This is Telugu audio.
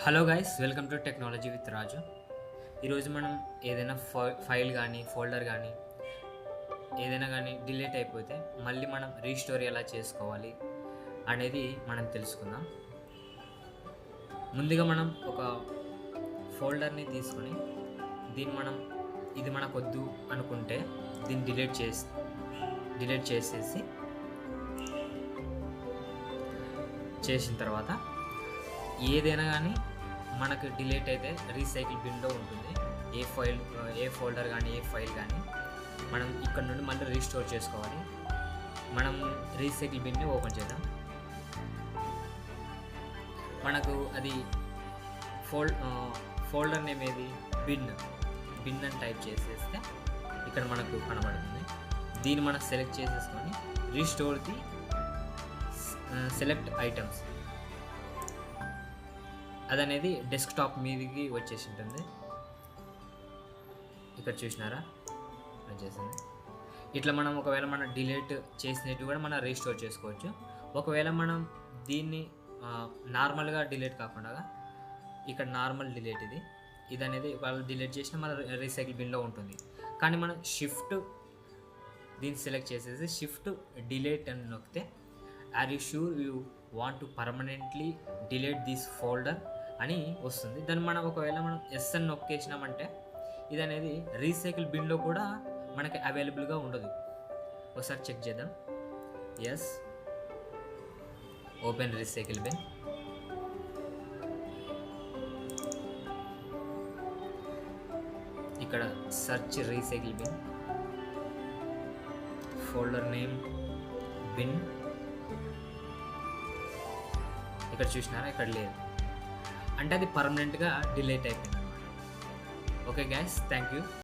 Hello guys, welcome to technology with Raju. ఈరోజు మనం ఏదైనా ఫైల్ కానీ ఫోల్డర్ కానీ ఏదైనా కానీ డిలీట్ అయిపోతే మళ్ళీ మనం రీస్టోర్ ఎలా చేసుకోవాలి అనేది మనం తెలుసుకుందాం. ముందుగా మనం ఒక ఫోల్డర్ని తీసుకొని ఇది మనకొద్దు అనుకుంటే దీన్ని డిలీట్ చేసిన తర్వాత ఏదైనా కానీ మనకు డిలీట్ అయితే రీసైకిల్ బిన్లో ఉంటుంది. ఏ ఫోల్డర్ కానీ ఏ ఫైల్ కానీ మనం ఇక్కడ నుండి మళ్ళీ రీస్టోర్ చేసుకోవాలి. మనం రీసైకిల్ బిన్ని ఓపెన్ చేద్దాం. మనకు అది ఫోల్డర్ నేమ్ ఏది బిన్ అని టైప్ చేసేస్తే ఇక్కడ మనకు కనబడుతుంది. దీన్ని మనం సెలెక్ట్ చేసేసుకొని రీస్టోర్ ది సెలెక్ట్ ఐటమ్స్ అదనేది డెస్క్టాప్ మీదకి వచ్చేసి ఉంటుంది. ఇక్కడ చూసినారా వచ్చేసింది. ఇట్లా మనం ఒకవేళ మనం డిలీట్ చేసినట్టు కూడా మనం రీస్టోర్ చేసుకోవచ్చు. ఒకవేళ మనం దీన్ని నార్మల్గా డిలీట్ కాకుండా ఇక్కడ నార్మల్ డిలీట్ ఇది అనేది వాళ్ళు డిలీట్ చేసిన మన రీసైకిల్ బిన్లో ఉంటుంది. కానీ మనం దీన్ని సెలెక్ట్ చేసేసి షిఫ్ట్ డిలీట్ అని నొక్కితే are you sure you want to permanently delete this folder అని వస్తుంది. దాన్ని మనం ఒకవేళ మనం ఎస్ అని నొక్కేసినామంటే ఇది అనేది రీసైకిల్ బిన్లో కూడా మనకి అవైలబుల్గా ఉండదు. ఒకసారి చెక్ చేద్దాం. Yes, open recycle bin. ఇక్కడ search recycle bin, folder name bin. ఇక్కడ చూసినారా, ఇక్కడ లేదు అంటే అది పర్మనెంట్గా డిలీట్ అయిపోయింది అనమాట. Okay guys, thank you.